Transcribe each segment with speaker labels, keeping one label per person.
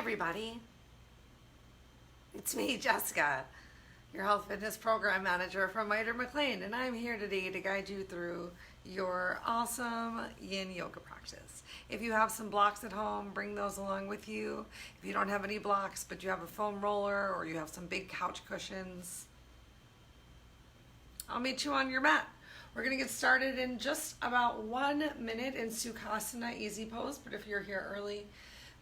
Speaker 1: everybody. It's me, Jessica, your health fitness program manager from Miter McLean, and I'm here today to guide you through your awesome yin yoga practice. If you have some blocks at home, bring those along with you. If you don't have any blocks, but you have a foam roller or you have some big couch cushions, I'll meet you on your mat. We're gonna get started in just about 1 minute in Sukhasana easy pose, but if you're here early,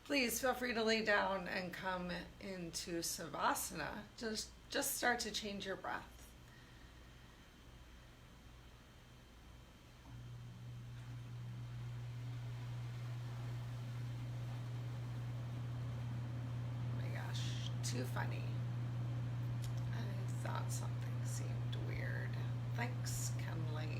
Speaker 1: please feel free to lay down and come into Savasana. Just start to change your breath. Oh my gosh, too funny. I thought something seemed weird. Thanks, Kenley.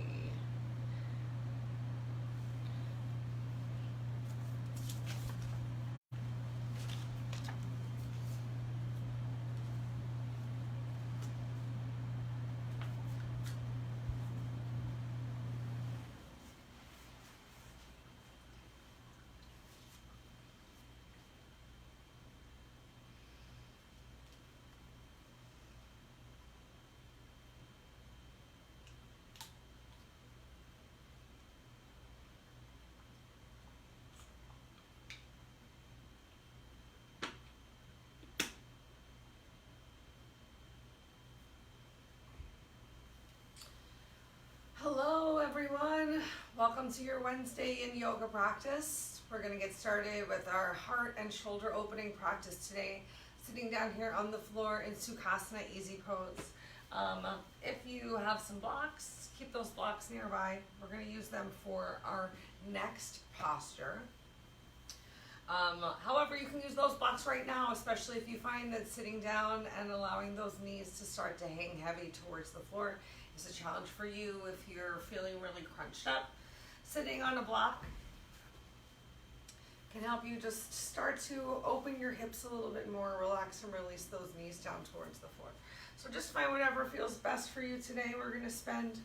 Speaker 1: Hello everyone, welcome to your Wednesday in yoga practice. We're going to get started with our heart and shoulder opening practice today, sitting down here on the floor in Sukhasana easy pose. If you have some blocks, keep those blocks nearby. We're going to use them for our next posture. However, you can use those blocks right now, especially if you find that sitting down and allowing those knees to start to hang heavy towards the floor is a challenge for you. If you're feeling really crunched up, sitting on a block can help you just start to open your hips a little bit more, relax and release those knees down towards the floor. So just find whatever feels best for you today. We're going to spend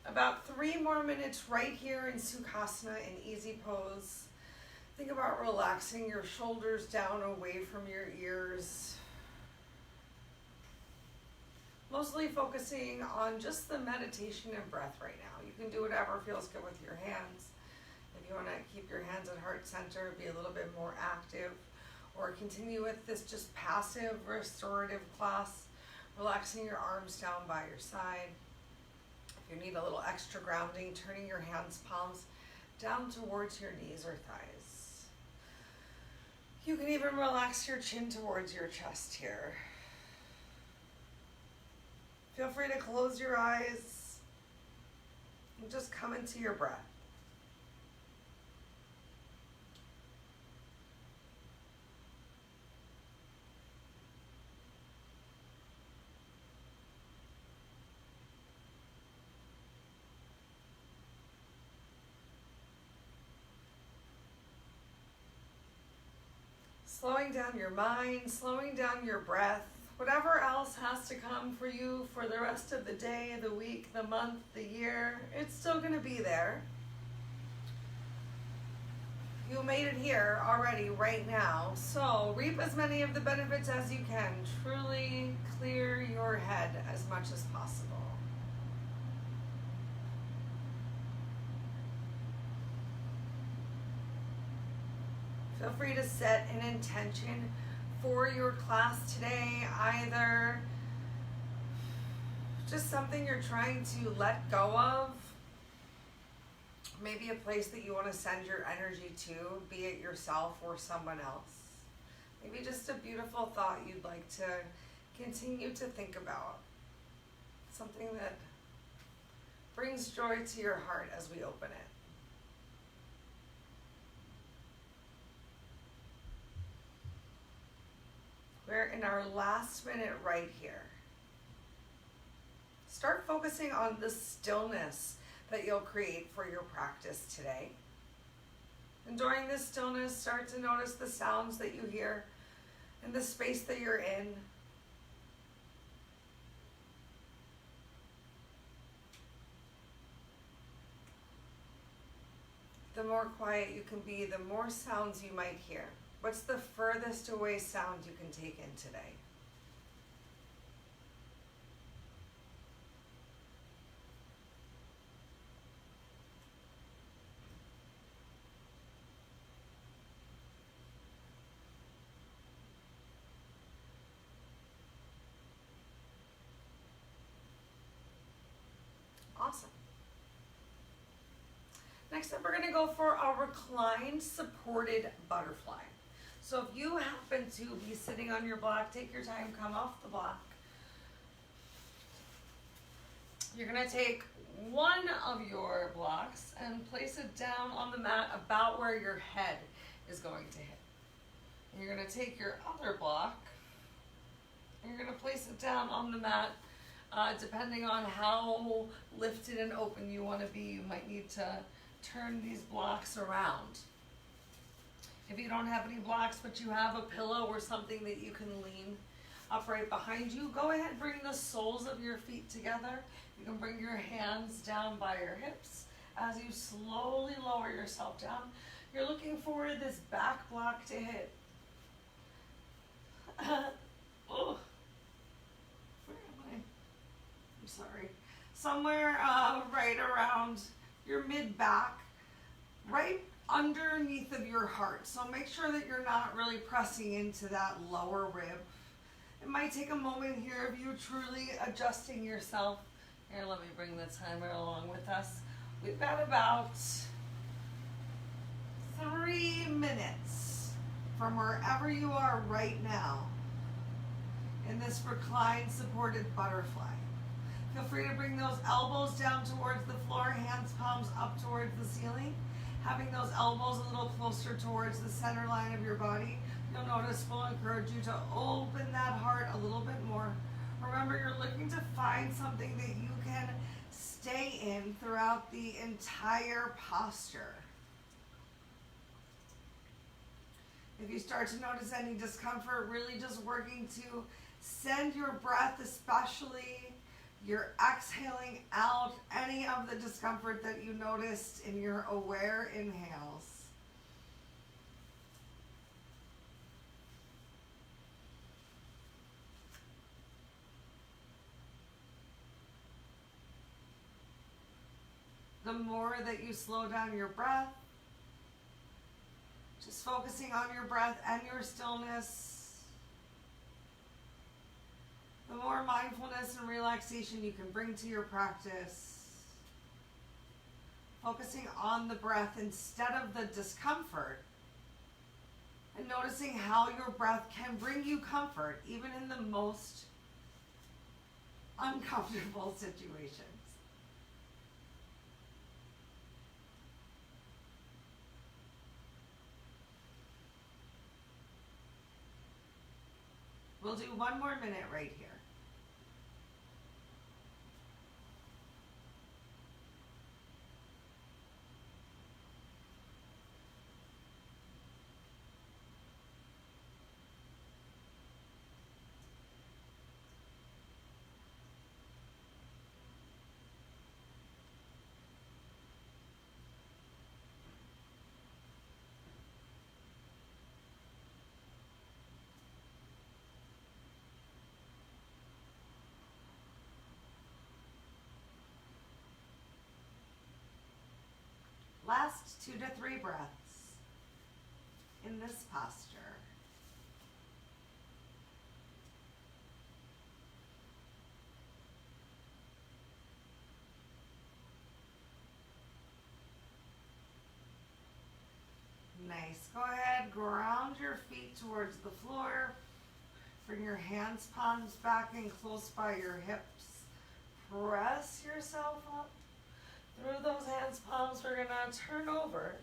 Speaker 1: about 3 more minutes right here in Sukhasana in easy pose. Think about relaxing your shoulders down away from your ears. Mostly focusing on just the meditation and breath right now. You can do whatever feels good with your hands. If you want to keep your hands at heart center, be a little bit more active, or continue with this just passive restorative class, relaxing your arms down by your side. If you need a little extra grounding, turning your hands palms down towards your knees or thighs. You can even relax your chin towards your chest here. Feel free to close your eyes and just come into your breath. Slowing down your mind, slowing down your breath. Whatever else has to come for you for the rest of the day, the week, the month, the year, it's still going to be there. You made it here already right now, so reap as many of the benefits as you can. Truly clear your head as much as possible. Feel free to set an intention for your class today, either just something you're trying to let go of, maybe a place that you want to send your energy to, be it yourself or someone else. Maybe just a beautiful thought you'd like to continue to think about, something that brings joy to your heart as we open it. We're in our last minute right here. Start focusing on the stillness that you'll create for your practice today. And during this stillness, start to notice the sounds that you hear and the space that you're in. The more quiet you can be, the more sounds you might hear. What's the furthest away sound you can take in today? Awesome. Next up, we're going to go for a reclined supported butterfly. So if you happen to be sitting on your block, take your time, come off the block. You're going to take one of your blocks and place it down on the mat about where your head is going to hit. And you're going to take your other block and you're going to place it down on the mat. Depending on how lifted and open you want to be, you might need to turn these blocks around. If you don't have any blocks but you have a pillow or something that you can lean up right behind you, go ahead and bring the soles of your feet together. You can bring your hands down by your hips. As you slowly lower yourself down, you're looking for this back block to hit. Oh. Sorry, somewhere right around your mid-back, right underneath of your heart. So make sure that you're not really pressing into that lower rib. It might take a moment here of you truly adjusting yourself. Here, let me bring the timer along with us. We've got about 3 minutes from wherever you are right now in this reclined supported butterfly. Feel free to bring those elbows down towards the floor, hands, palms up towards the ceiling. Having those elbows a little closer towards the center line of your body, you'll notice we'll encourage you to open that heart a little bit more. Remember, you're looking to find something that you can stay in throughout the entire posture. If you start to notice any discomfort, really just working to send your breath, especially you're exhaling out any of the discomfort that you noticed in your aware inhales. The more that you slow down your breath, just focusing on your breath and your stillness, the more mindfulness and relaxation you can bring to your practice. Focusing on the breath instead of the discomfort, and noticing how your breath can bring you comfort even in the most uncomfortable situations. We'll do 1 more minute right here. Last 2 to 3 breaths in this posture. Nice. Go ahead, ground your feet towards the floor. Bring your hands, palms back and close by your hips. Press yourself up. Through those hands, palms, we're gonna turn over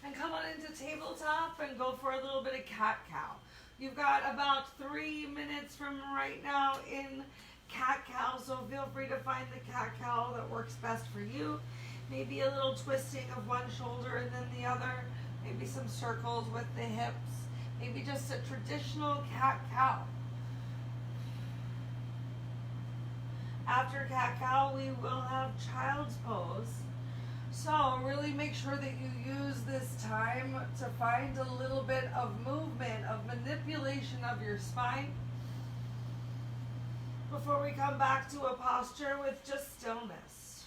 Speaker 1: and come on into tabletop and go for a little bit of cat-cow. You've got about 3 minutes from right now in cat-cow, so feel free to find the cat-cow that works best for you. Maybe a little twisting of one shoulder and then the other. Maybe some circles with the hips. Maybe just a traditional cat-cow. After cat-cow, we will have child's pose. So really make sure that you use this time to find a little bit of movement, of manipulation of your spine before we come back to a posture with just stillness.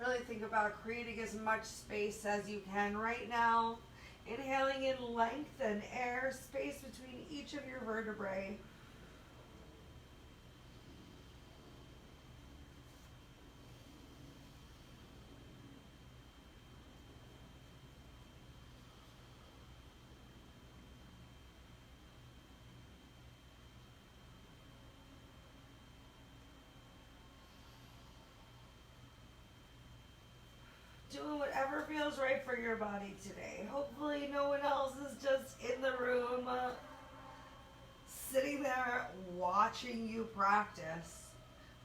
Speaker 1: Really think about creating as much space as you can right now. Inhaling in length and air, space between each of your vertebrae. Doing whatever feels right for your body today. Hopefully no one else is just in the room sitting there watching you practice.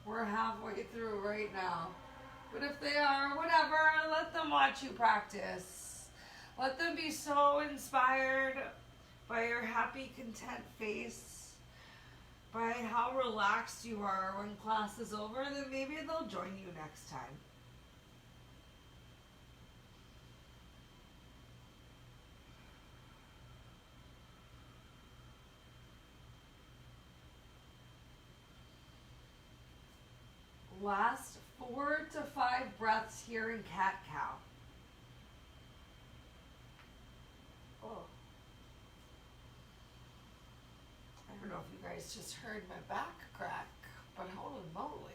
Speaker 1: We're halfway through right now. But if they are, whatever, let them watch you practice. Let them be so inspired by your happy, content face, by how relaxed you are when class is over, that maybe they'll join you next time. Last 4 to 5 breaths here in cat-cow. Oh. I don't know if you guys just heard my back crack, but holy moly.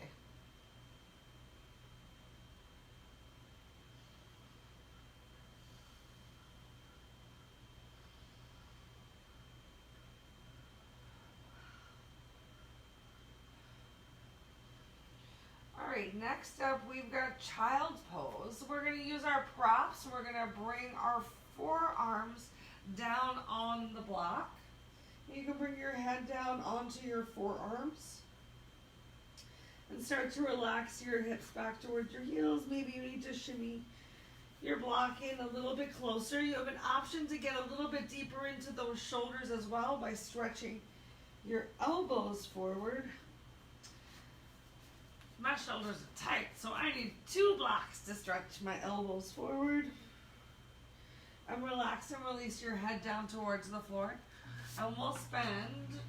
Speaker 1: Alright, next up we've got child's pose. We're going to use our props. We're going to bring our forearms down on the block. You can bring your head down onto your forearms and start to relax your hips back towards your heels. Maybe you need to shimmy your block in a little bit closer. You have an option to get a little bit deeper into those shoulders as well by stretching your elbows forward. My shoulders are tight, so I need 2 blocks to stretch my elbows forward. And relax and release your head down towards the floor. And we'll spend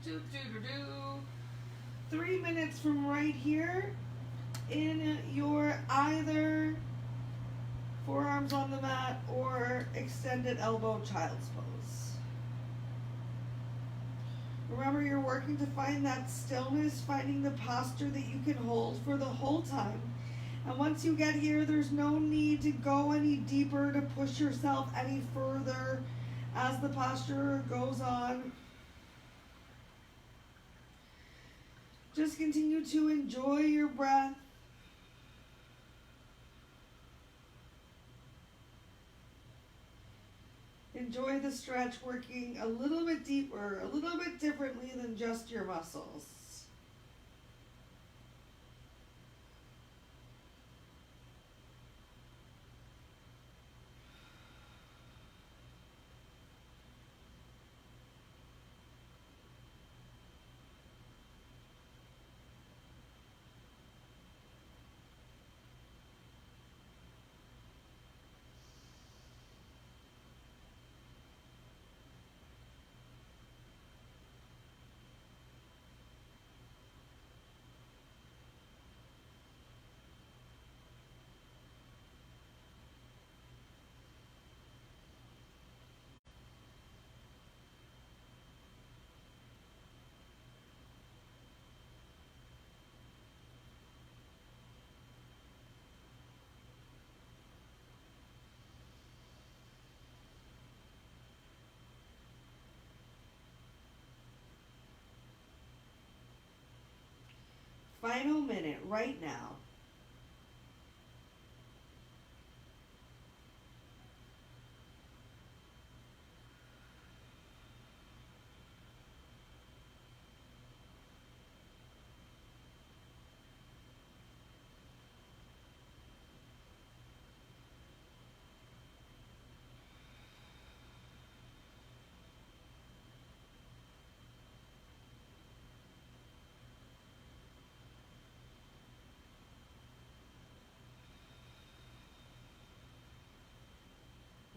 Speaker 1: 3 minutes from right here in your either forearms on the mat or extended elbow child's pose. Remember, you're working to find that stillness, finding the posture that you can hold for the whole time. And once you get here, there's no need to go any deeper, to push yourself any further as the posture goes on. Just continue to enjoy your breath. Enjoy the stretch, working a little bit deeper, a little bit differently than just your muscles. Final minute right now.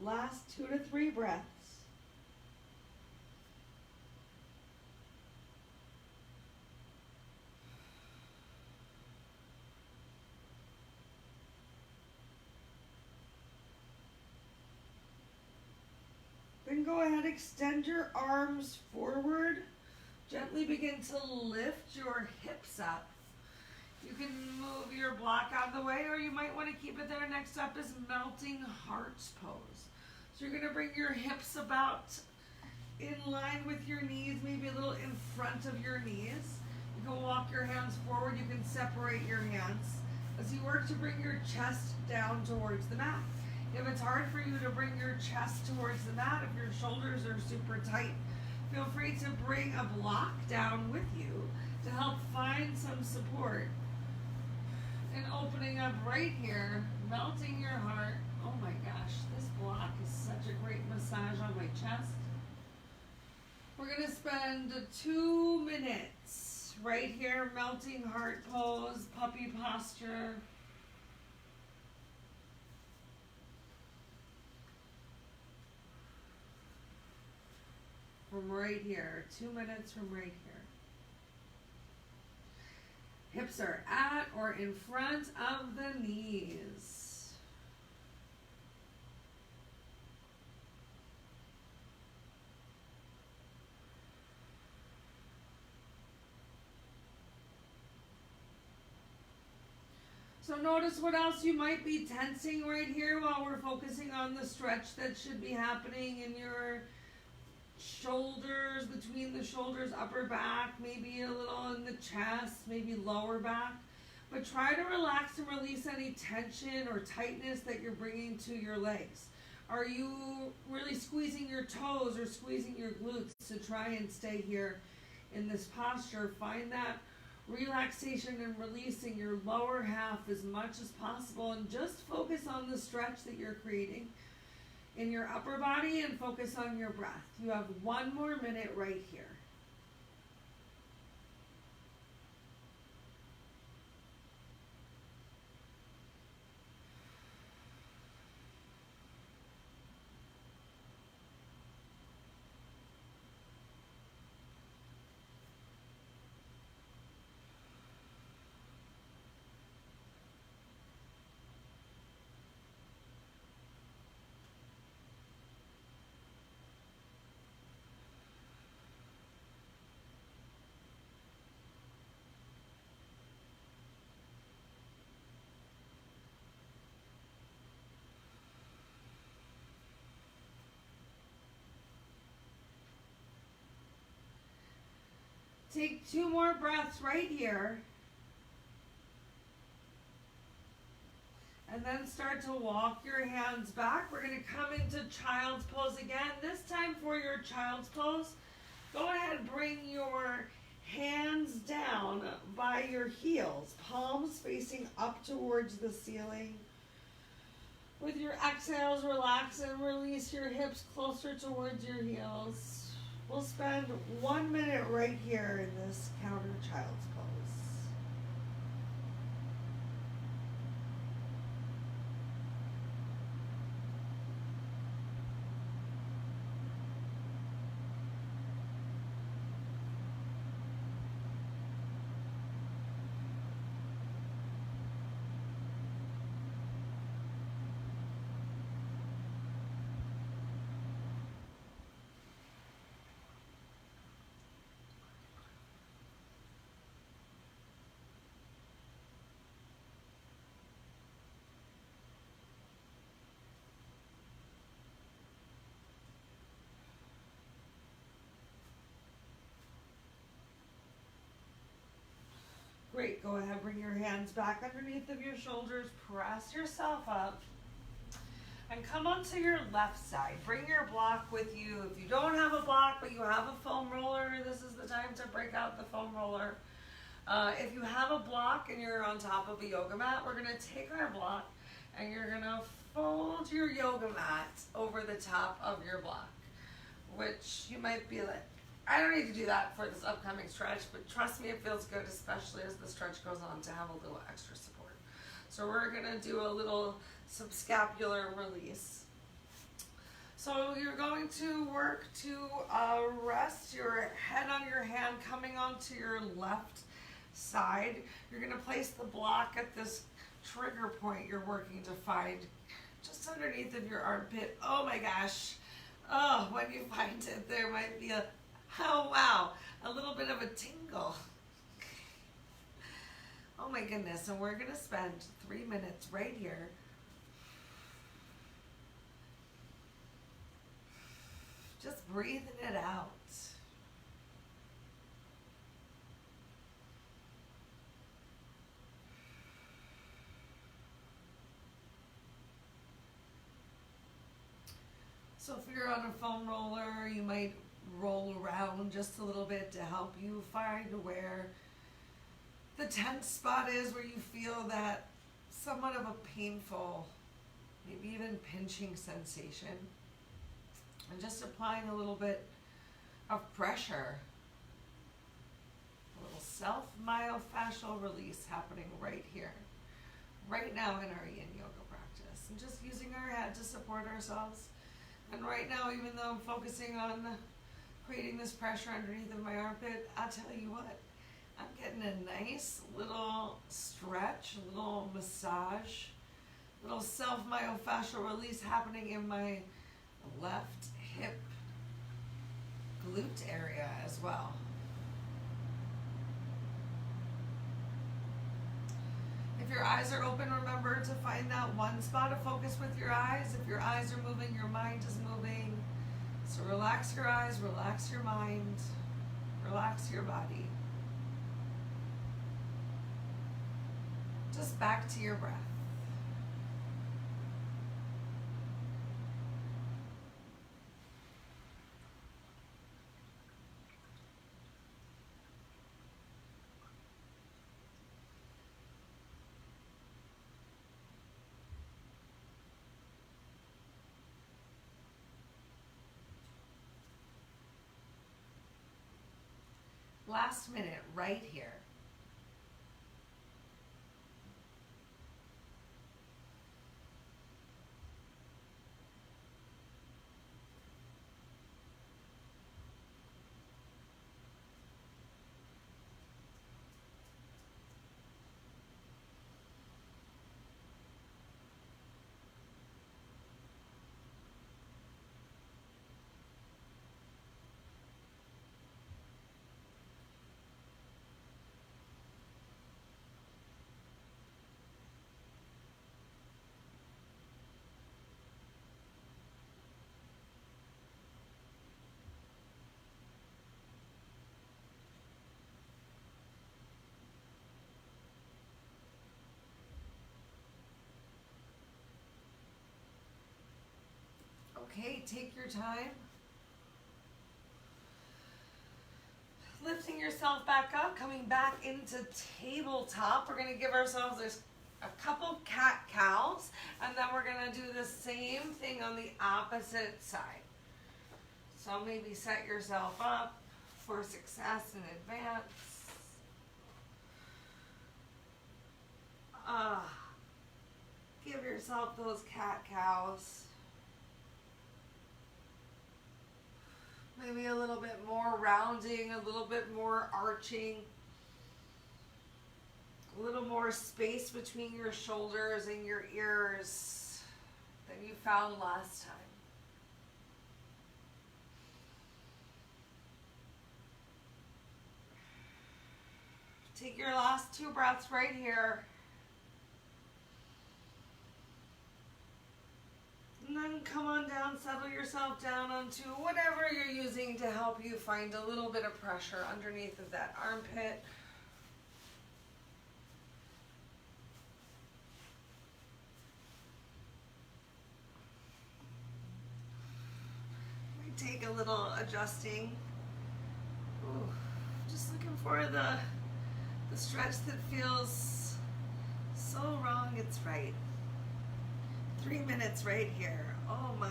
Speaker 1: Last 2 to 3 breaths. Then go ahead, extend your arms forward. Gently begin to lift your hips up. You can move your block out of the way, or you might want to keep it there. Next up is melting hearts pose. So you're going to bring your hips about in line with your knees, maybe a little in front of your knees. You can walk your hands forward. You can separate your hands as you work to bring your chest down towards the mat. If it's hard for you to bring your chest towards the mat, if your shoulders are super tight, feel free to bring a block down with you to help find some support. And opening up right here, melting your heart. Oh my gosh, this block is such a great massage on my chest. We're going to spend 2 minutes right here, melting heart pose, puppy posture. From right here, 2 minutes from right here. Hips are at or in front of the knees. So notice what else you might be tensing right here while we're focusing on the stretch that should be happening in your shoulders, between the shoulders, upper back, maybe a little in the chest, maybe lower back. But try to relax and release any tension or tightness that you're bringing to your legs. Are you really squeezing your toes or squeezing your glutes to try and stay here in this posture? Find that relaxation and releasing your lower half as much as possible, and just focus on the stretch that you're creating in your upper body and focus on your breath. You have 1 more minute right here. Take 2 more breaths right here. And then start to walk your hands back. We're going to come into child's pose again. This time for your child's pose, go ahead and bring your hands down by your heels, palms facing up towards the ceiling. With your exhales, relax and release your hips closer towards your heels. We'll spend 1 minute right here in this counter child's pose. Great, go ahead, bring your hands back underneath of your shoulders, press yourself up, and come onto your left side. Bring your block with you. If you don't have a block, but you have a foam roller, this is the time to break out the foam roller. If you have a block and you're on top of a yoga mat, we're gonna take our block and you're gonna fold your yoga mat over the top of your block, which you might be like, I don't need to do that for this upcoming stretch, but trust me, it feels good, especially as the stretch goes on, to have a little extra support. So we're gonna do a little subscapular release. So you're going to work to rest your head on your hand, coming onto your left side. You're going to place the block at this trigger point you're working to find just underneath of your armpit. Oh my gosh. Oh, when you find it, there might be oh wow, a little bit of a tingle. Oh my goodness. And we're going to spend 3 minutes right here just breathing it out. So if you're on a foam roller, you might roll around just a little bit to help you find where the tense spot is, where you feel that somewhat of a painful, maybe even pinching sensation. And just applying a little bit of pressure. A little self-myofascial release happening right here, right now in our yin yoga practice. And just using our head to support ourselves. And right now, even though I'm focusing on creating this pressure underneath of my armpit, I'll tell you what, I'm getting a nice little stretch, a little massage, a little self-myofascial release happening in my left hip glute area as well. If your eyes are open, remember to find that one spot of focus with your eyes. If your eyes are moving, your mind is moving. So relax your eyes, relax your mind, relax your body. Just back to your breath. Last minute right here. Okay, take your time. Lifting yourself back up, coming back into tabletop. We're going to give ourselves a couple cat-cows, and then we're going to do the same thing on the opposite side. So maybe set yourself up for success in advance. Give yourself those cat-cows. Maybe a little bit more rounding, a little bit more arching, a little more space between your shoulders and your ears than you found last time. Take your last 2 breaths right here. And then come on down, settle yourself down onto whatever you're using to help you find a little bit of pressure underneath of that armpit. We take a little adjusting. Ooh, just looking for the stretch that feels so wrong, it's right. 3 minutes right here. Oh my.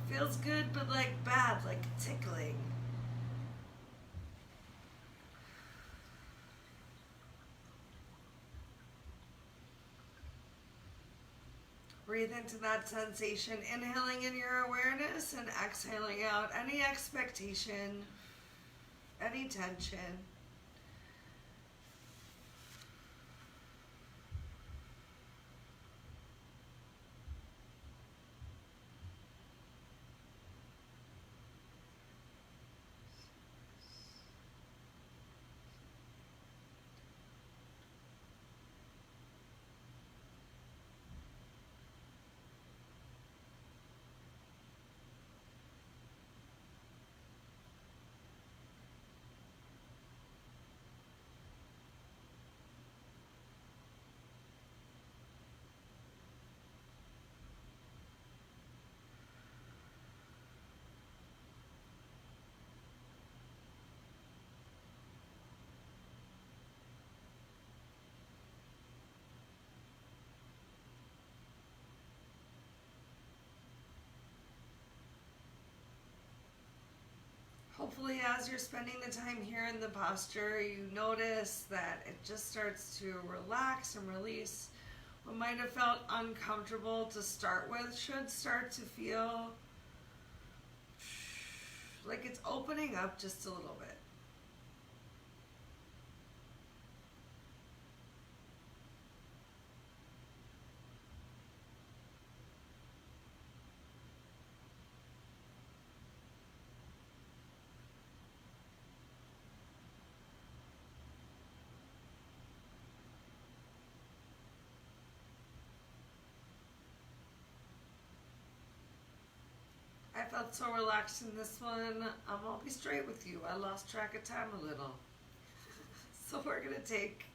Speaker 1: Feels good, but like bad, like tickling. Breathe into that sensation, inhaling in your awareness and exhaling out any expectation, any tension. Hopefully, as you're spending the time here in the posture, you notice that it just starts to relax and release. What might have felt uncomfortable to start with should start to feel like it's opening up just a little bit. I felt so relaxed in this one. I'll be straight with you. I lost track of time a little. So we're going to take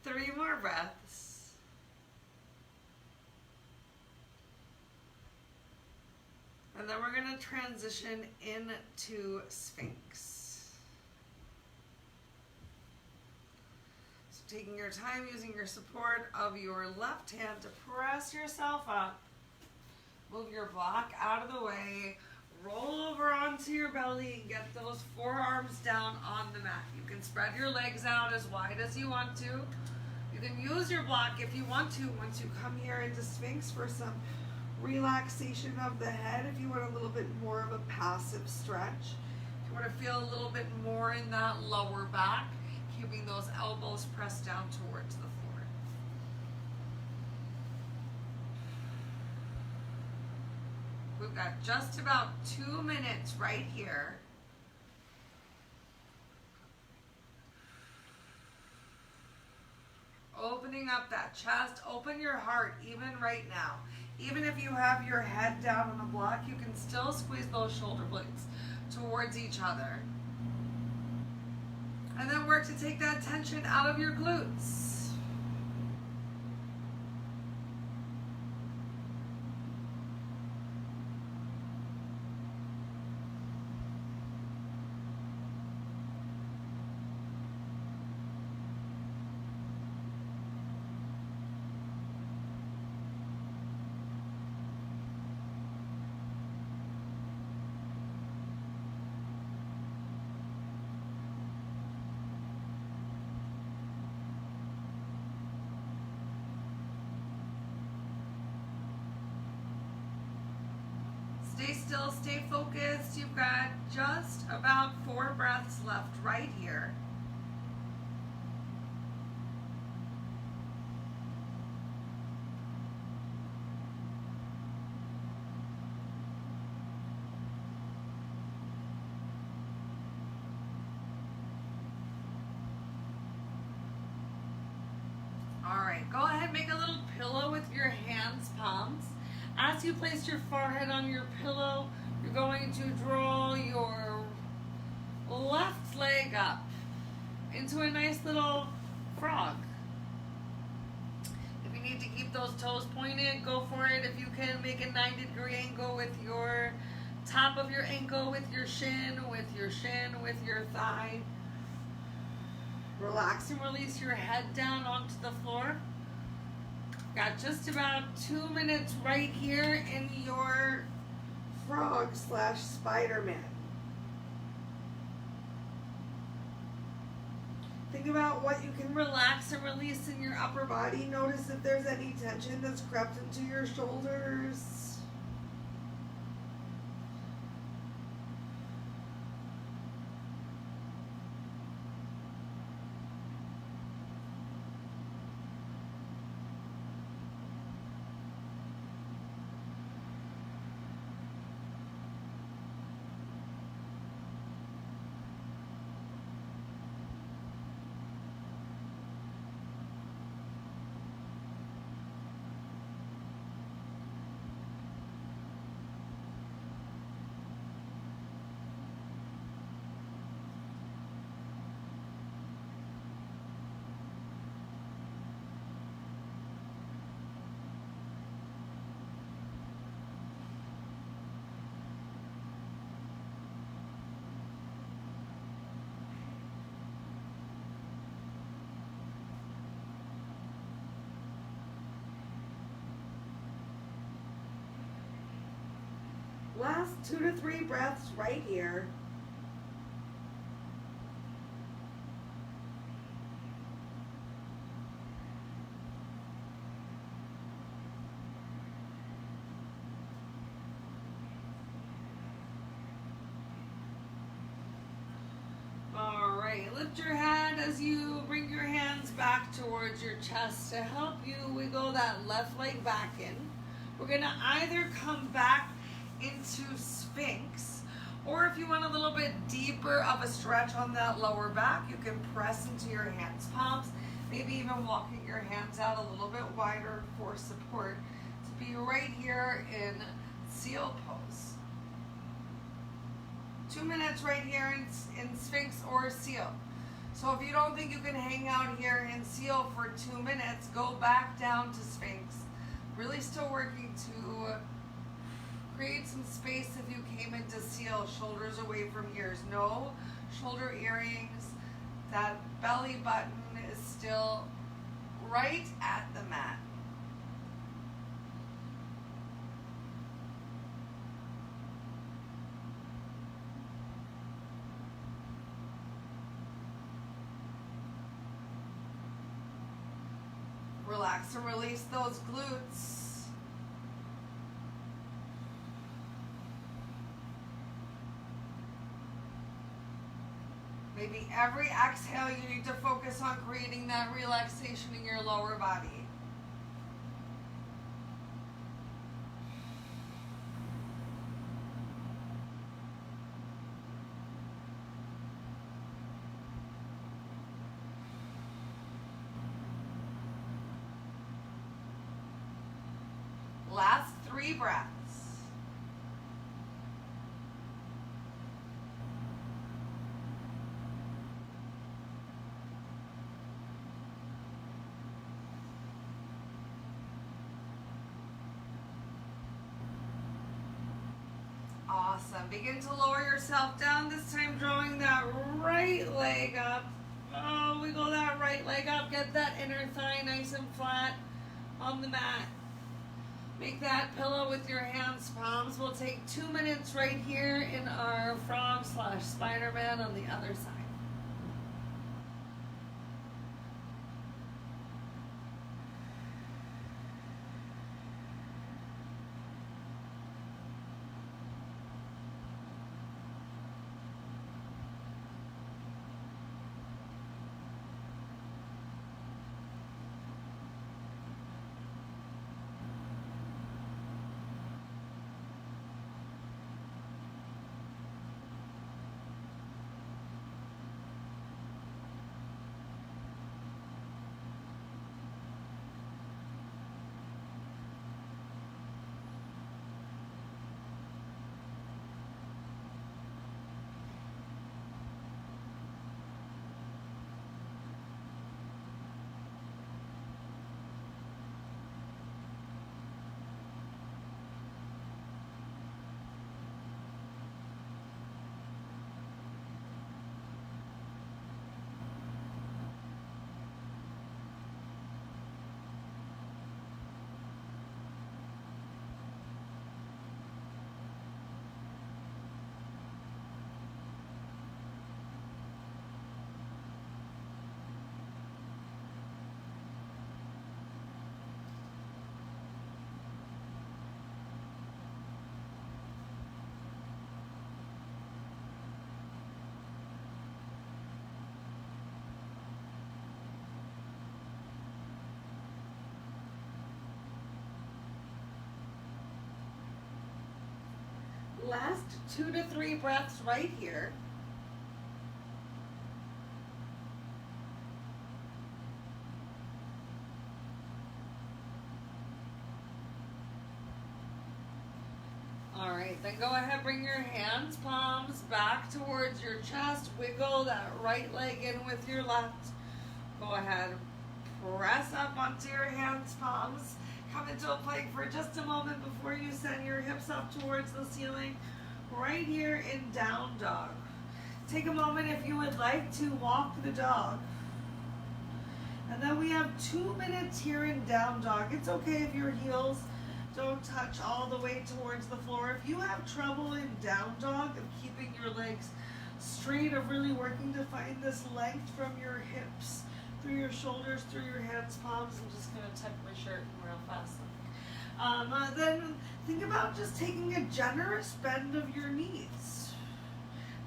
Speaker 1: 3 more breaths. And then we're going to transition into Sphinx. So taking your time, using your support of your left hand to press yourself up. Move your block out of the way, roll over onto your belly, and get those forearms down on the mat. You can spread your legs out as wide as you want to. You can use your block if you want to once you come here into Sphinx for some relaxation of the head, if you want a little bit more of a passive stretch. If you want to feel a little bit more in that lower back, keeping those elbows pressed down towards the floor. We've got just about 2 minutes right here. Opening up that chest, open your heart even right now. Even if you have your head down on the block, you can still squeeze those shoulder blades towards each other. And then work to take that tension out of your glutes. Stay still, stay focused. You've got just about 4 breaths left right here. All right, go ahead, make a little pillow with your hands, palms. As you place your forehead on your pillow, you're going to draw your left leg up into a nice little frog. If you need to keep those toes pointed, go for it. If you can, make a 90-degree angle with your top of your ankle, with your shin, with your thigh. Relax and release your head down onto the floor. Got just about 2 minutes right here in your frog / Spider-Man. Think about what you can relax and release in your upper body. Notice if there's any tension that's crept into your shoulders. Last 2 to 3 breaths right here. All right, lift your head as you bring your hands back towards your chest to help you wiggle that left leg back in. We're gonna either come back into Sphinx, or if you want a little bit deeper of a stretch on that lower back, you can press into your hands palms, maybe even walking your hands out a little bit wider for support to be right here in seal pose. 2 minutes right here in Sphinx or seal. So if you don't think you can hang out here in seal for 2 minutes, go back down to Sphinx. Really still working to create some space if you came into seal, shoulders away from ears. No shoulder earrings. That belly button is still right at the mat. Relax and release those glutes. Maybe every exhale you need to focus on creating that relaxation in your lower body. Last 3 breaths. Awesome. Begin to lower yourself down, this time drawing that right leg up. Oh, wiggle that right leg up. Get that inner thigh nice and flat on the mat. Make that pillow with your hands palms. We'll take 2 minutes right here in our frog / Spider-Man on the other side. last 2 to 3 breaths right here. All right, then go ahead, bring your hands, palms back towards your chest. Wiggle that right leg in with your left. Go ahead, press up onto your hands, palms. Come into a plank for just a moment before you send your hips up towards the ceiling. Right here in down dog. Take a moment if you would like to walk the dog. And then we have 2 minutes here in down dog. It's okay if your heels don't touch all the way towards the floor. If you have trouble in down dog of keeping your legs straight, of really working to find this length from your hips, through your shoulders, through your hands, palms. I'm just going to tuck my shirt real fast. Then think about just taking a generous bend of your knees.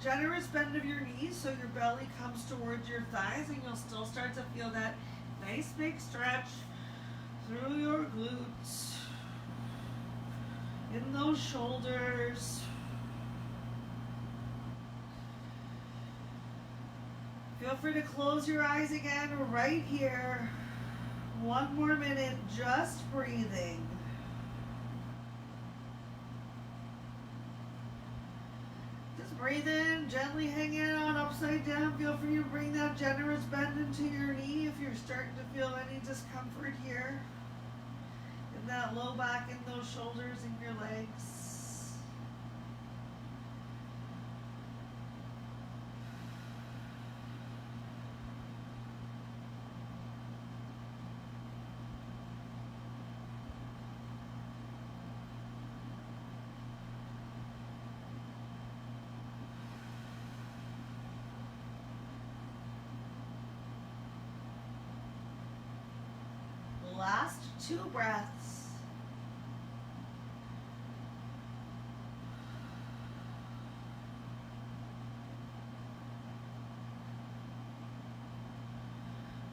Speaker 1: Generous bend of your knees so your belly comes towards your thighs, and you'll still start to feel that nice big stretch through your glutes, in those shoulders. Feel free to close your eyes again right here. 1 more minute, just breathing. Just breathe in, gently hang it on upside down. Feel free to bring that generous bend into your knee if you're starting to feel any discomfort here. In that low back, in those shoulders, in your legs. Last 2 breaths.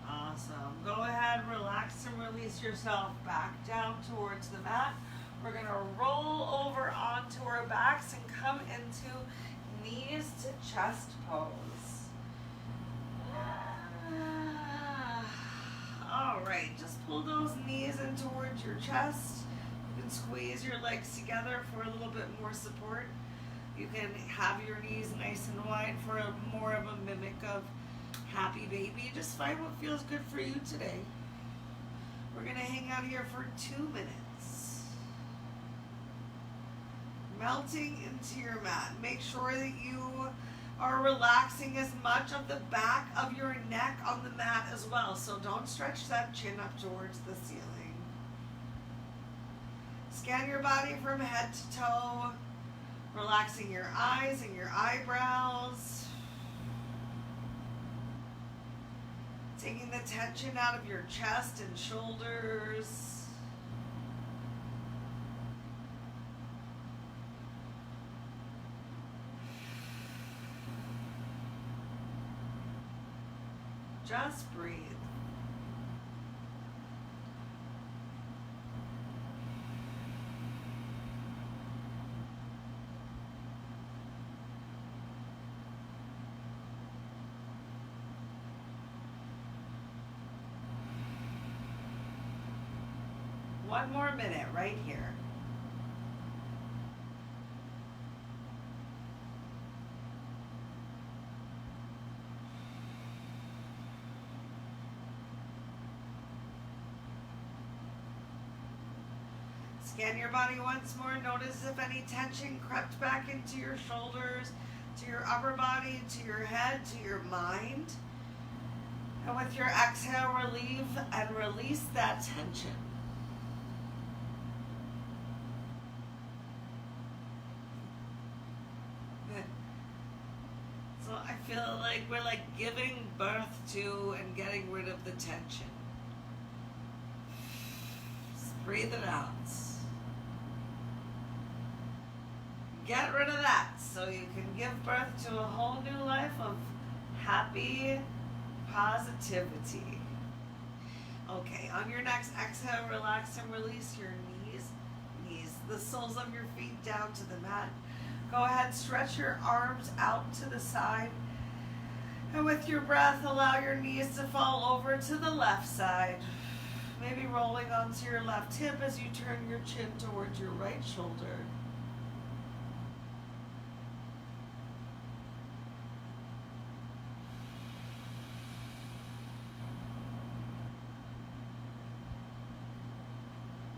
Speaker 1: Awesome. Go ahead, relax and release yourself back down towards the mat. We're going to roll over onto our backs and come into knees to chest pose. All right, just pull those knees in towards your chest. You can squeeze your legs together for a little bit more support. You can have your knees nice and wide for more of a mimic of happy baby. Just find what feels good for you today. We're gonna hang out here for 2 minutes. Melting into your mat. Make sure that you are relaxing as much of the back of your neck on the mat as well. So don't stretch that chin up towards the ceiling. Scan your body from head to toe, relaxing your eyes and your eyebrows. Taking the tension out of your chest and shoulders. Just breathe. One more minute right here. Scan your body once more. Notice if any tension crept back into your shoulders, to your upper body, to your head, to your mind. And with your exhale, relieve and release that tension. So I feel like we're like giving birth to and getting rid of the tension. Just breathe it out. Get rid of that so you can give birth to a whole new life of happy positivity. Okay, on your next exhale, relax and release your knees, the soles of your feet down to the mat. Go ahead, stretch your arms out to the side. And with your breath, allow your knees to fall over to the left side. Maybe rolling onto your left hip as you turn your chin towards your right shoulder.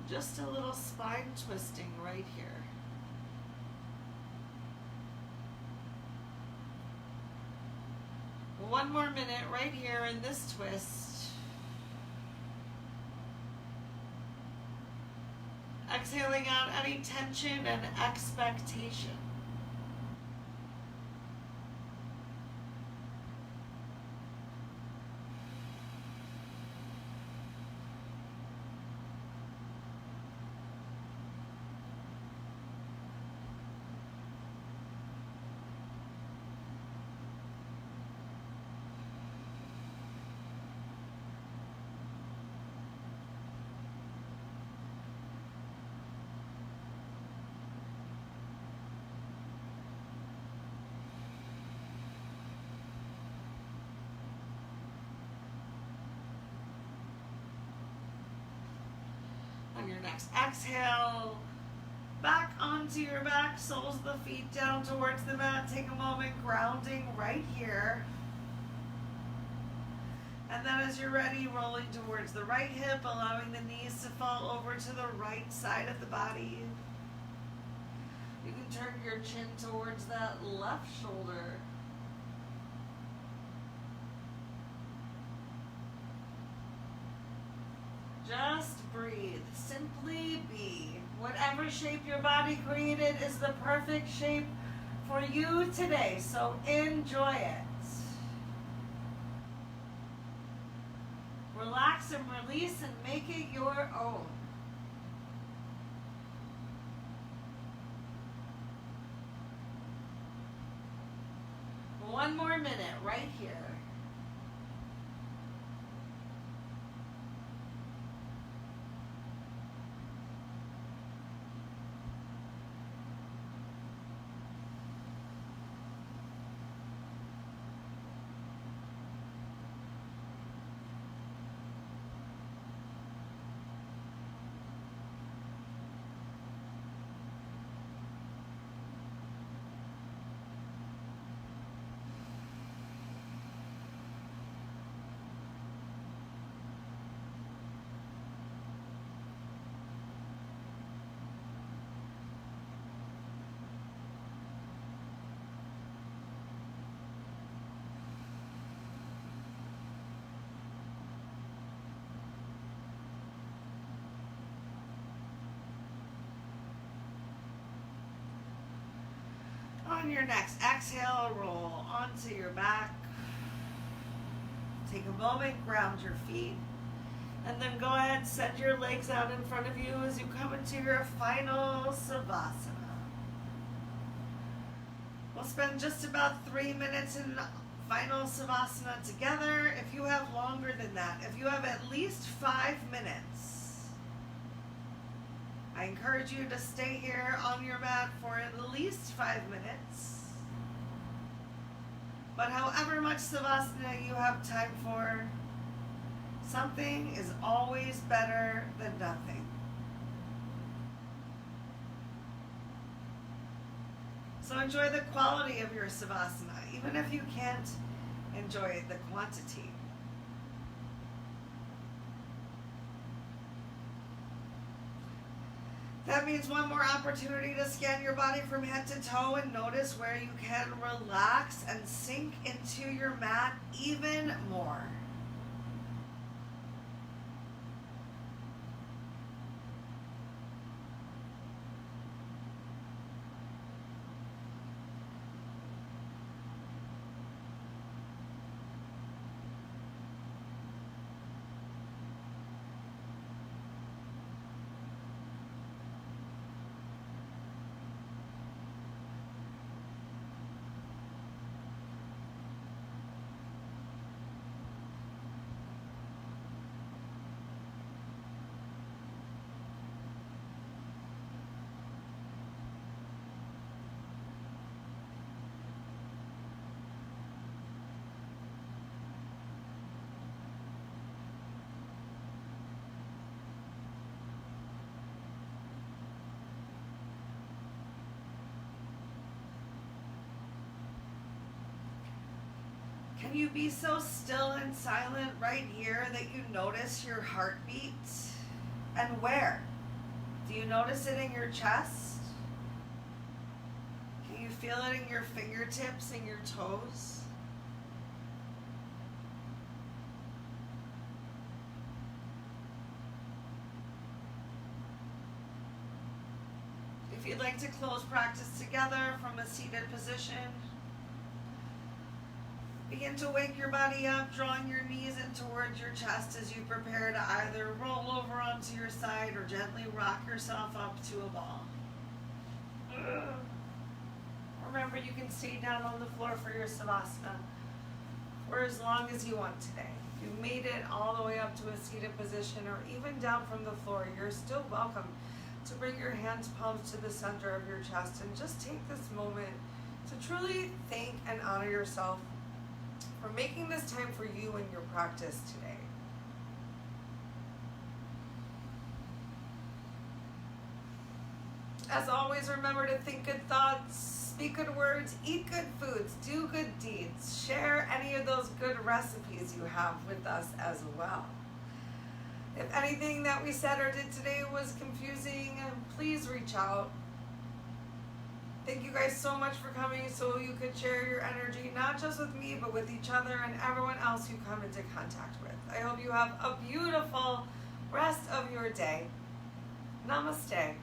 Speaker 1: Just a little spine twisting right here. One more minute right here in this twist. Exhaling out any tension and expectation. On your next exhale, back onto your back, soles of the feet down towards the mat. Take a moment, grounding right here. And then as you're ready, rolling towards the right hip, allowing the knees to fall over to the right side of the body. You can turn your chin towards that left shoulder. Just breathe. Simply be. Whatever shape your body created is the perfect shape for you today, so enjoy it. Relax and release and make it your own. One more minute right here. On your next exhale, roll onto your back. Take a moment, ground your feet, and then go ahead, send your legs out in front of you as you come into your final Savasana. We'll spend just about 3 minutes in final Savasana together. If you have longer than that, if you have at least 5 minutes, I encourage you to stay here on your mat for at least 5 minutes. But however much Savasana you have time for, something is always better than nothing. So enjoy the quality of your Savasana, even if you can't enjoy the quantity. That means one more opportunity to scan your body from head to toe and notice where you can relax and sink into your mat even more. Can you be so still and silent right here that you notice your heartbeat? And where? Do you notice it in your chest? Can you feel it in your fingertips and your toes? If you'd like to close practice together from a seated position, begin to wake your body up, drawing your knees in towards your chest as you prepare to either roll over onto your side or gently rock yourself up to a ball. Remember, you can stay down on the floor for your Savasana for as long as you want today. If you made it all the way up to a seated position or even down from the floor, you're still welcome to bring your hands palms to the center of your chest and just take this moment to truly thank and honor yourself for making this time for you and your practice today. As always, remember to think good thoughts, speak good words, eat good foods, do good deeds, share any of those good recipes you have with us as well. If anything that we said or did today was confusing, please reach out. Thank you guys so much for coming so you could share your energy, not just with me, but with each other and everyone else you come into contact with. I hope you have a beautiful rest of your day. Namaste.